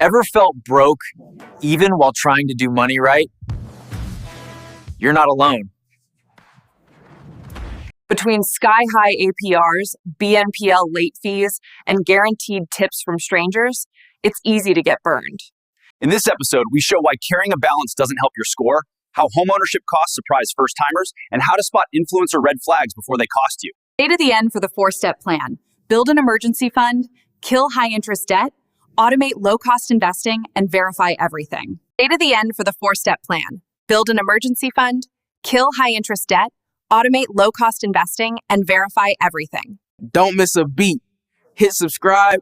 Ever felt broke even while trying to do money right? You're not alone. Between sky-high APRs, BNPL late fees, and guaranteed tips from strangers, it's easy to get burned. In this episode, we show why carrying a balance doesn't help your score, how homeownership costs surprise first-timers, and how to spot influencer red flags before they cost you. Stay to the end for the 4-step plan. Build an emergency fund, kill high-interest debt, automate low-cost investing, and verify everything. Stay to the end for the 4-step plan. Build an emergency fund, kill high-interest debt, automate low-cost investing, and verify everything. Don't miss a beat. Hit subscribe,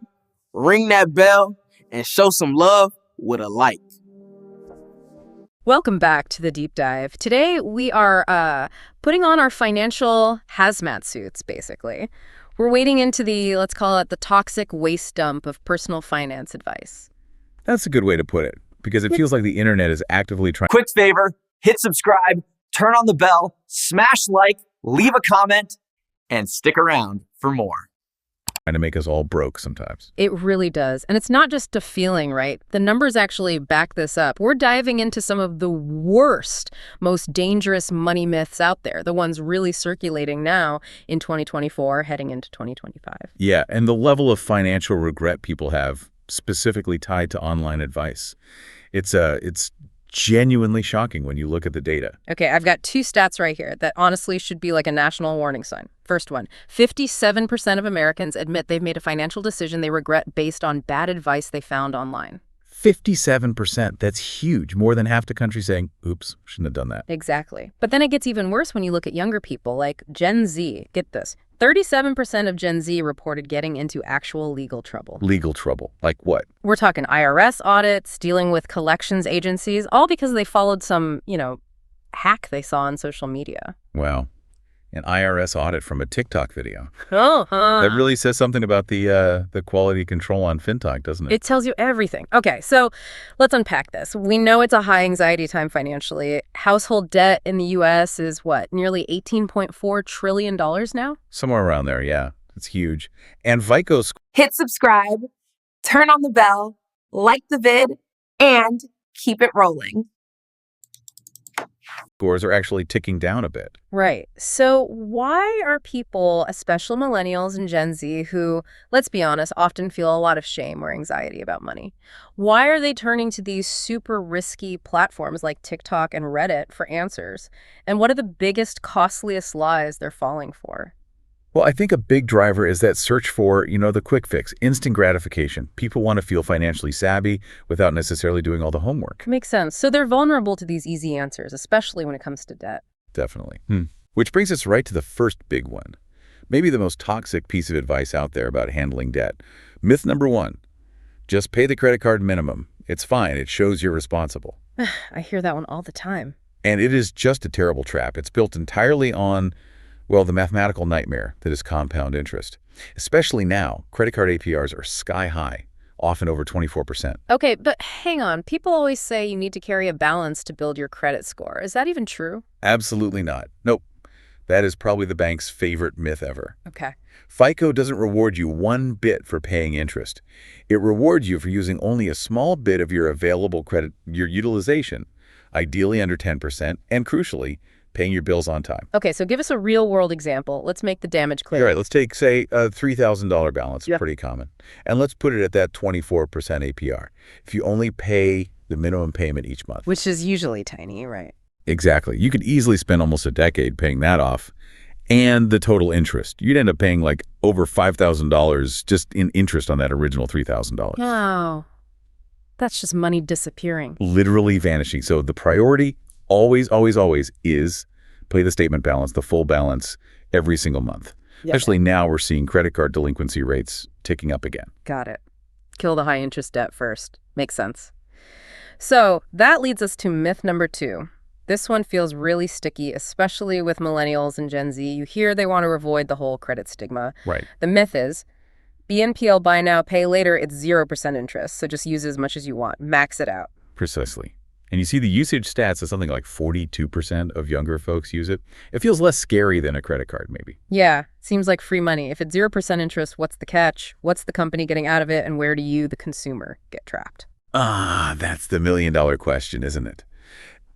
ring that bell, and show some love with a like. Welcome back to the Deep Dive. Today, we are putting on our financial hazmat suits, basically. We're wading into let's call it the toxic waste dump of personal finance advice. That's a good way to put it, because it feels like the internet is actively trying. Quick favor, hit subscribe, turn on the bell, smash like, leave a comment, and stick around for more. To make us all broke sometimes. It really does. And it's not just a feeling, right? The numbers actually back this up. We're diving into some of the worst, most dangerous money myths out there, the ones really circulating now in 2024, heading into 2025. Yeah, and the level of financial regret people have, specifically tied to online advice. It's genuinely shocking when you look at the data. Okay, I've got 2 stats right here that honestly should be like a national warning sign. First one, 57% of Americans admit they've made a financial decision they regret based on bad advice they found online. 57%, that's huge. More than half the country saying, oops, shouldn't have done that. Exactly. But then it gets even worse when you look at younger people, like Gen Z. Get this. 37% of Gen Z reported getting into actual legal trouble. Legal trouble? Like what? We're talking IRS audits, dealing with collections agencies, all because they followed some, hack they saw on social media. Wow. An IRS audit from a TikTok video. Uh-huh. That really says something about the quality control on FinTok, doesn't it? It tells you everything. Okay, so let's unpack this. We know it's a high anxiety time financially. Household debt in the U.S. is what, nearly $18.4 trillion now? Somewhere around there, yeah. It's huge. And FICO Hit subscribe, turn on the bell, like the vid, and keep it rolling. scores are actually ticking down a bit. Right. So why are people, especially millennials and Gen Z, who, let's be honest, often feel a lot of shame or anxiety about money, why are they turning to these super risky platforms like TikTok and Reddit for answers? And what are the biggest, costliest lies they're falling for? Well, I think a big driver is that search for, the quick fix, instant gratification. People want to feel financially savvy without necessarily doing all the homework. Makes sense. So they're vulnerable to these easy answers, especially when it comes to debt. Definitely. Which brings us right to the first big one. Maybe the most toxic piece of advice out there about handling debt. Myth number 1, just pay the credit card minimum. It's fine. It shows you're responsible. I hear that one all the time. And it is just a terrible trap. It's built entirely on, well, the mathematical nightmare that is compound interest. Especially now, credit card APRs are sky high, often over 24%. Okay, but hang on. People always say you need to carry a balance to build your credit score. Is that even true? Absolutely not. Nope. That is probably the bank's favorite myth ever. Okay. FICO doesn't reward you one bit for paying interest. It rewards you for using only a small bit of your available credit, your utilization, ideally under 10%, and crucially, paying your bills on time. Okay, so give us a real-world example. Let's make the damage clear. All right, let's take, say, a $3,000 balance, Yeah. pretty common. And let's put it at that 24% APR. If you only pay the minimum payment each month. Which is usually tiny, right? Exactly. You could easily spend almost a decade paying that off. And the total interest. You'd end up paying like over $5,000 just in interest on that original $3,000. Wow. That's just money disappearing. Literally vanishing. So the priority always, always, always is pay the statement balance, the full balance, every single month. Yep. Especially now we're seeing credit card delinquency rates ticking up again. Got it. Kill the high interest debt first. Makes sense. So that leads us to myth number 2. This one feels really sticky, especially with millennials and Gen Z. You hear they want to avoid the whole credit stigma. Right. The myth is BNPL buy now, pay later, it's 0% interest. So just use as much as you want. Max it out. Precisely. And you see the usage stats is something like 42% of younger folks use it. It feels less scary than a credit card, maybe. Yeah, seems like free money. If it's 0% interest, what's the catch? What's the company getting out of it? And where do you, the consumer, get trapped? That's the million-dollar question, isn't it?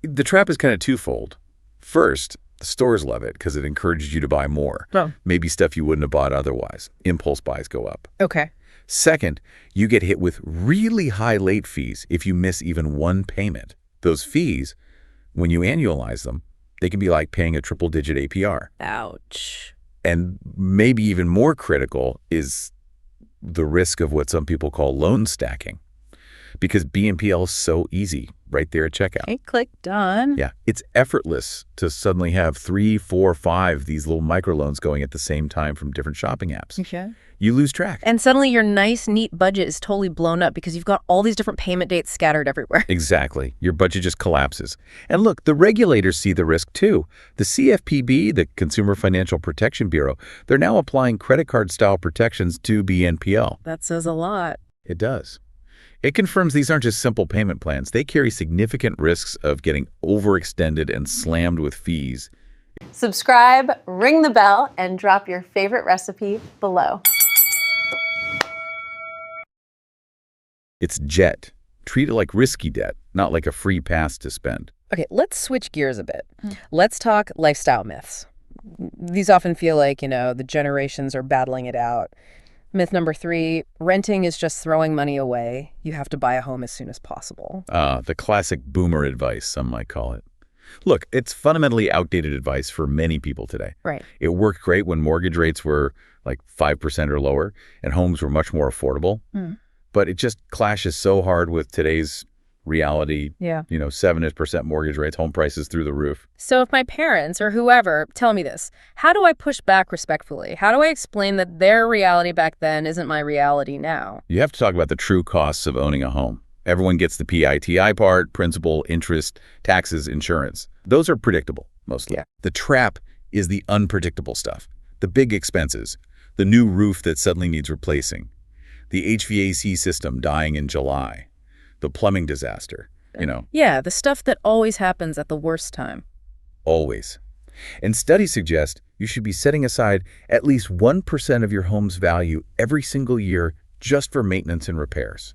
The trap is kind of twofold. First, the stores love it because it encourages you to buy more. Oh. Maybe stuff you wouldn't have bought otherwise. Impulse buys go up. Okay. Second, you get hit with really high late fees if you miss even one payment. Those fees, when you annualize them, they can be like paying a triple-digit APR. Ouch. And maybe even more critical is the risk of what some people call loan stacking. Because BNPL is so easy right there at checkout. Okay, click done. Yeah, it's effortless to suddenly have 3, 4, 5 these little microloans going at the same time from different shopping apps. Okay. You lose track. And suddenly your nice, neat budget is totally blown up because you've got all these different payment dates scattered everywhere. Exactly. Your budget just collapses. And look, the regulators see the risk too. The CFPB, the Consumer Financial Protection Bureau, they're now applying credit card-style protections to BNPL. That says a lot. It does. It confirms these aren't just simple payment plans. They carry significant risks of getting overextended and slammed with fees. Subscribe, ring the bell, and drop your favorite recipe below. It's jet. Treat it like risky debt, not like a free pass to spend. Okay, let's switch gears a bit. Let's talk lifestyle myths. These often feel like, the generations are battling it out. Myth number 3, renting is just throwing money away. You have to buy a home as soon as possible. The classic boomer advice, some might call it. Look, it's fundamentally outdated advice for many people today. Right. It worked great when mortgage rates were like 5% or lower and homes were much more affordable. But it just clashes so hard with today's reality. Yeah. 7% mortgage rates, home prices through the roof. So if my parents or whoever tell me this, how do I push back respectfully? How do I explain that their reality back then isn't my reality now? You have to talk about the true costs of owning a home. Everyone gets the PITI part, principal, interest, taxes, insurance. Those are predictable, mostly. Yeah. The trap is the unpredictable stuff. The big expenses, the new roof that suddenly needs replacing, the HVAC system dying in July, the plumbing disaster, Yeah, the stuff that always happens at the worst time. Always. And studies suggest you should be setting aside at least 1% of your home's value every single year just for maintenance and repairs.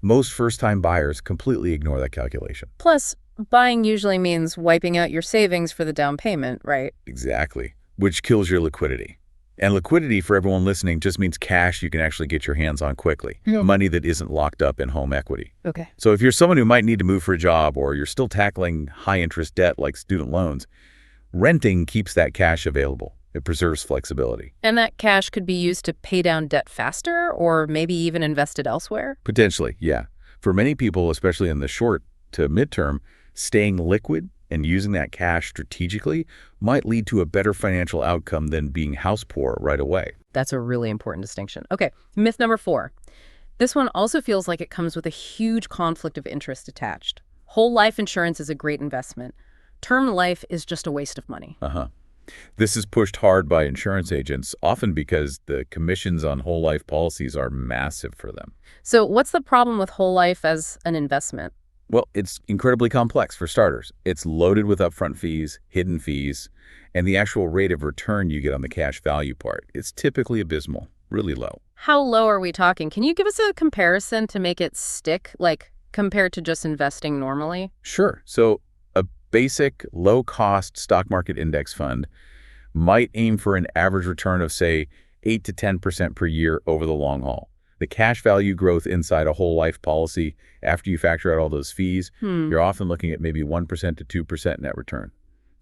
Most first-time buyers completely ignore that calculation. Plus, buying usually means wiping out your savings for the down payment, right? Exactly, which kills your liquidity. And liquidity, for everyone listening, just means cash you can actually get your hands on quickly. Money that isn't locked up in home equity. Okay. So if you're someone who might need to move for a job or you're still tackling high-interest debt like student loans, renting keeps that cash available. It preserves flexibility. And that cash could be used to pay down debt faster or maybe even invested elsewhere? Potentially, yeah. For many people, especially in the short to midterm, staying liquid and using that cash strategically might lead to a better financial outcome than being house poor right away. That's a really important distinction. Okay, myth number 4. This one also feels like it comes with a huge conflict of interest attached. Whole life insurance is a great investment. Term life is just a waste of money. This is pushed hard by insurance agents, often because the commissions on whole life policies are massive for them. So what's the problem with whole life as an investment? Well, it's incredibly complex for starters. It's loaded with upfront fees, hidden fees, and the actual rate of return you get on the cash value part. It's typically abysmal, really low. How low are we talking? Can you give us a comparison to make it stick, like compared to just investing normally? Sure. So a basic low-cost stock market index fund might aim for an average return of, say, 8 to 10% per year over the long haul. The cash value growth inside a whole life policy, after you factor out all those fees, you're often looking at maybe 1% to 2% net return,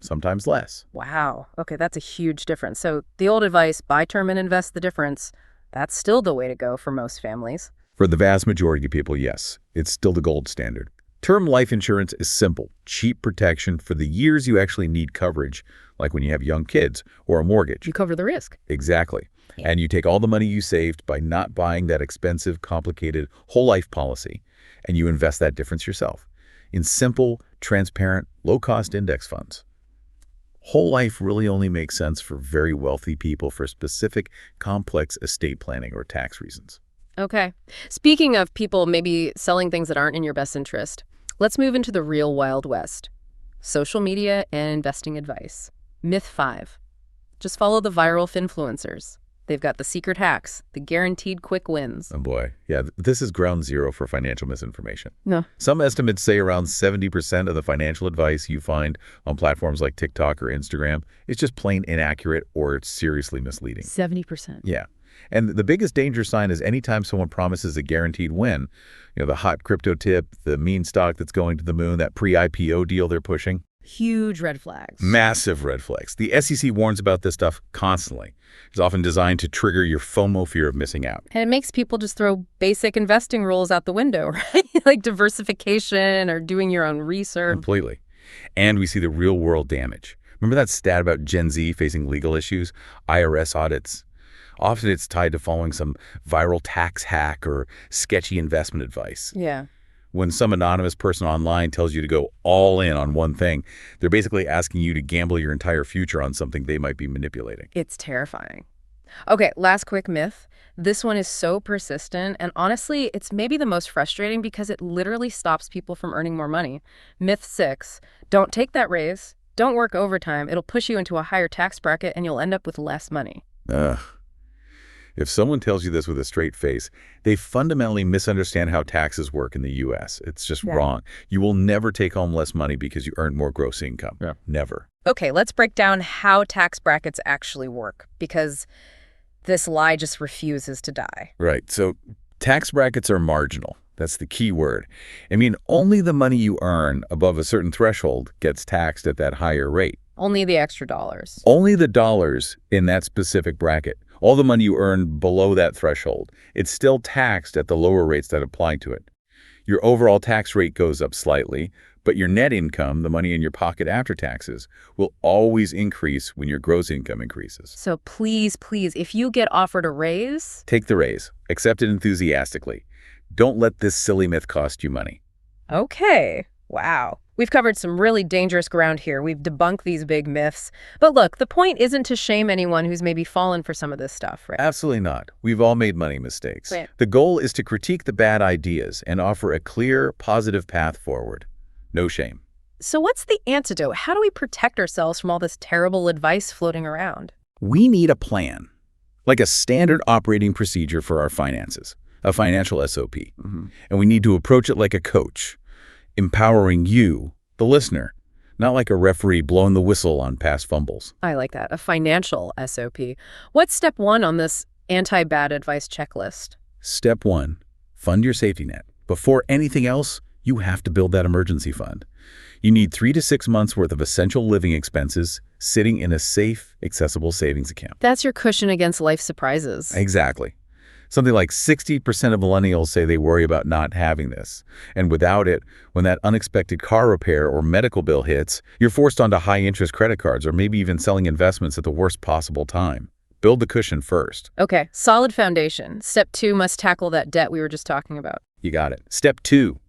sometimes less. Wow. Okay, that's a huge difference. So the old advice, buy term and invest the difference, that's still the way to go for most families. For the vast majority of people, yes, it's still the gold standard. Term life insurance is simple, cheap protection for the years you actually need coverage, like when you have young kids or a mortgage. You cover the risk. Exactly. And you take all the money you saved by not buying that expensive, complicated whole life policy, and you invest that difference yourself in simple, transparent, low-cost index funds. Whole life really only makes sense for very wealthy people for specific, complex estate planning or tax reasons. Okay. Speaking of people maybe selling things that aren't in your best interest, let's move into the real Wild West. Social media and investing advice. Myth 5. Just follow the viral influencers. They've got the secret hacks, the guaranteed quick wins. Oh boy. Yeah, this is ground zero for financial misinformation. No. Some estimates say around 70% of the financial advice you find on platforms like TikTok or Instagram is just plain inaccurate or it's seriously misleading. 70%. Yeah. And the biggest danger sign is anytime someone promises a guaranteed win, the hot crypto tip, the meme stock that's going to the moon, that pre-IPO deal they're pushing. Huge red flags. Massive red flags. The SEC warns about this stuff constantly. It's often designed to trigger your FOMO, fear of missing out. And it makes people just throw basic investing rules out the window, right? Like diversification or doing your own research. Completely. And we see the real world damage. Remember that stat about Gen Z facing legal issues, IRS audits? Often it's tied to following some viral tax hack or sketchy investment advice. Yeah. When some anonymous person online tells you to go all in on one thing, they're basically asking you to gamble your entire future on something they might be manipulating. It's terrifying. Okay, last quick myth. This one is so persistent, and honestly, it's maybe the most frustrating because it literally stops people from earning more money. Myth 6, don't take that raise, don't work overtime, it'll push you into a higher tax bracket and you'll end up with less money. Ugh. If someone tells you this with a straight face, they fundamentally misunderstand how taxes work in the U.S. It's just wrong. You will never take home less money because you earn more gross income. Yeah. Never. Okay, let's break down how tax brackets actually work, because this lie just refuses to die. Right. So tax brackets are marginal. That's the key word. I mean, only the money you earn above a certain threshold gets taxed at that higher rate. Only the extra dollars. Only the dollars in that specific bracket. All the money you earn below that threshold, it's still taxed at the lower rates that apply to it. Your overall tax rate goes up slightly, but your net income, the money in your pocket after taxes, will always increase when your gross income increases. So please, if you get offered a raise, take the raise. Accept it enthusiastically. Don't let this silly myth cost you money. Okay. Wow. We've covered some really dangerous ground here. We've debunked these big myths. But look, the point isn't to shame anyone who's maybe fallen for some of this stuff, right? Absolutely not. We've all made money mistakes. Right. The goal is to critique the bad ideas and offer a clear, positive path forward. No shame. So what's the antidote? How do we protect ourselves from all this terrible advice floating around? We need a plan, like a standard operating procedure for our finances, a financial SOP. And we need to approach it like a coach, empowering you, the listener, not like a referee blowing the whistle on past fumbles. I like that, a financial SOP. What's step 1 on this anti-bad advice checklist? Step 1, fund your safety net. Before anything else, you have to build that emergency fund. You need 3 to 6 months worth of essential living expenses sitting in a safe, accessible savings account. That's your cushion against life surprises. Exactly. Something like 60% of millennials say they worry about not having this. And without it, when that unexpected car repair or medical bill hits, you're forced onto high-interest credit cards or maybe even selling investments at the worst possible time. Build the cushion first. Okay, solid foundation. Step 2 must tackle that debt we were just talking about. You got it. Step 2,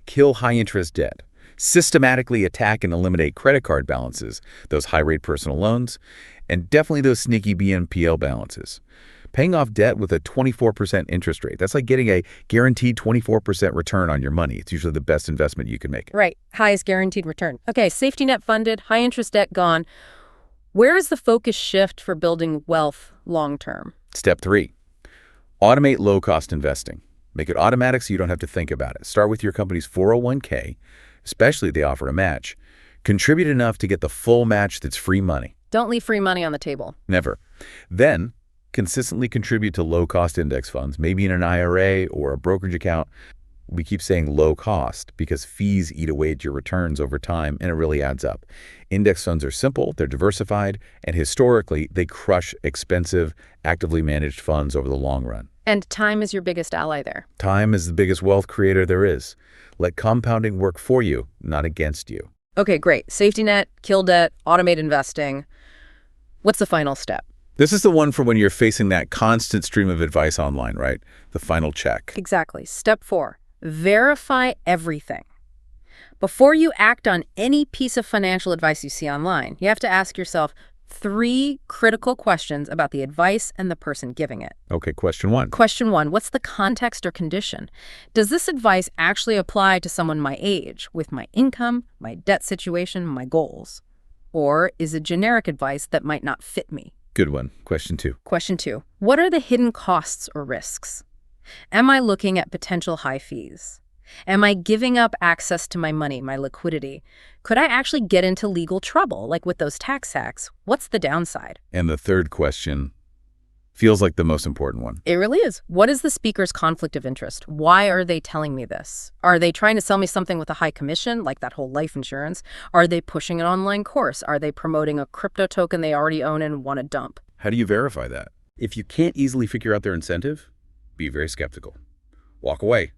kill high-interest debt. Systematically attack and eliminate credit card balances, those high-rate personal loans, and definitely those sneaky BNPL balances. Paying off debt with a 24% interest rate, that's like getting a guaranteed 24% return on your money. It's usually the best investment you can make. Right, highest guaranteed return. Okay, safety net funded, high interest debt gone. Where is the focus shift for building wealth long term? Step 3, automate low-cost investing. Make it automatic so you don't have to think about it. Start with your company's 401k, especially if they offer a match. Contribute enough to get the full match that's free money. Don't leave free money on the table. Never. Then, consistently contribute to low-cost index funds, maybe in an IRA or a brokerage account. We keep saying low cost because fees eat away at your returns over time, and it really adds up. Index funds are simple, they're diversified, and historically, they crush expensive, actively managed funds over the long run. And time is your biggest ally there. Time is the biggest wealth creator there is. Let compounding work for you, not against you. Okay, great. Safety net, kill debt, automate investing. What's the final step? This is the one for when you're facing that constant stream of advice online, right? The final check. Exactly. Step 4, verify everything. Before you act on any piece of financial advice you see online, you have to ask yourself 3 critical questions about the advice and the person giving it. Okay, question 1. Question 1, what's the context or condition? Does this advice actually apply to someone my age, with my income, my debt situation, my goals? Or is it generic advice that might not fit me? Good one. Question 2. Question 2. What are the hidden costs or risks? Am I looking at potential high fees? Am I giving up access to my money, my liquidity? Could I actually get into legal trouble, like with those tax hacks? What's the downside? And the third question feels like the most important one. It really is. What is the speaker's conflict of interest? Why are they telling me this? Are they trying to sell me something with a high commission, like that whole life insurance? Are they pushing an online course? Are they promoting a crypto token they already own and want to dump? How do you verify that? If you can't easily figure out their incentive, be very skeptical. Walk away.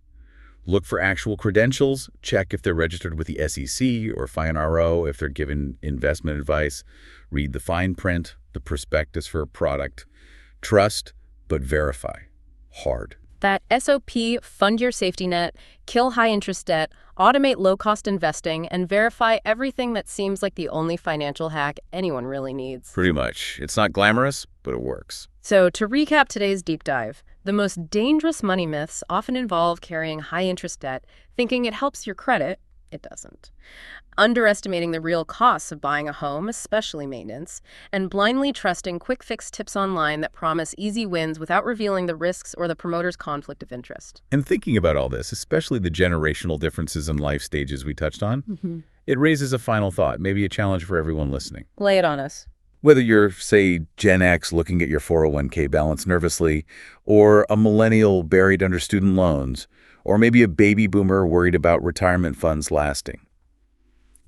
Look for actual credentials. Check if they're registered with the SEC or FINRO, if they're given investment advice. Read the fine print, the prospectus for a product. Trust, but verify. Hard. That SOP, fund your safety net, kill high-interest debt, automate low-cost investing, and verify everything that seems like the only financial hack anyone really needs. Pretty much. It's not glamorous, but it works. So to recap today's deep dive, the most dangerous money myths often involve carrying high-interest debt, thinking it helps your credit. It doesn't. Underestimating the real costs of buying a home, especially maintenance, and blindly trusting quick-fix tips online that promise easy wins without revealing the risks or the promoter's conflict of interest. And thinking about all this, especially the generational differences in life stages we touched on, it raises a final thought, maybe a challenge for everyone listening. Lay it on us. Whether you're, say, Gen X looking at your 401k balance nervously, or a millennial buried under student loans, or maybe a baby boomer worried about retirement funds lasting.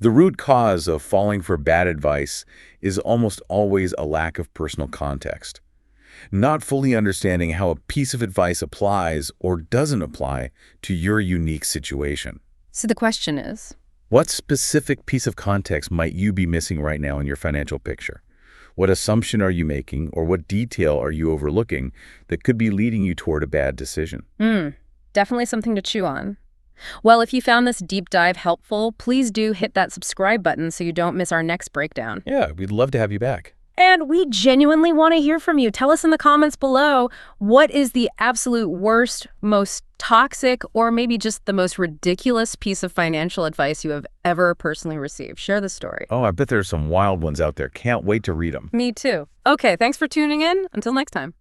The root cause of falling for bad advice is almost always a lack of personal context. Not fully understanding how a piece of advice applies or doesn't apply to your unique situation. So the question is, what specific piece of context might you be missing right now in your financial picture? What assumption are you making, or what detail are you overlooking that could be leading you toward a bad decision? Definitely something to chew on. Well, if you found this deep dive helpful, please do hit that subscribe button so you don't miss our next breakdown. Yeah, we'd love to have you back. And we genuinely want to hear from you. Tell us in the comments below, what is the absolute worst, most toxic, or maybe just the most ridiculous piece of financial advice you have ever personally received? Share the story. Oh, I bet there's some wild ones out there. Can't wait to read them. Me too. Okay, thanks for tuning in. Until next time.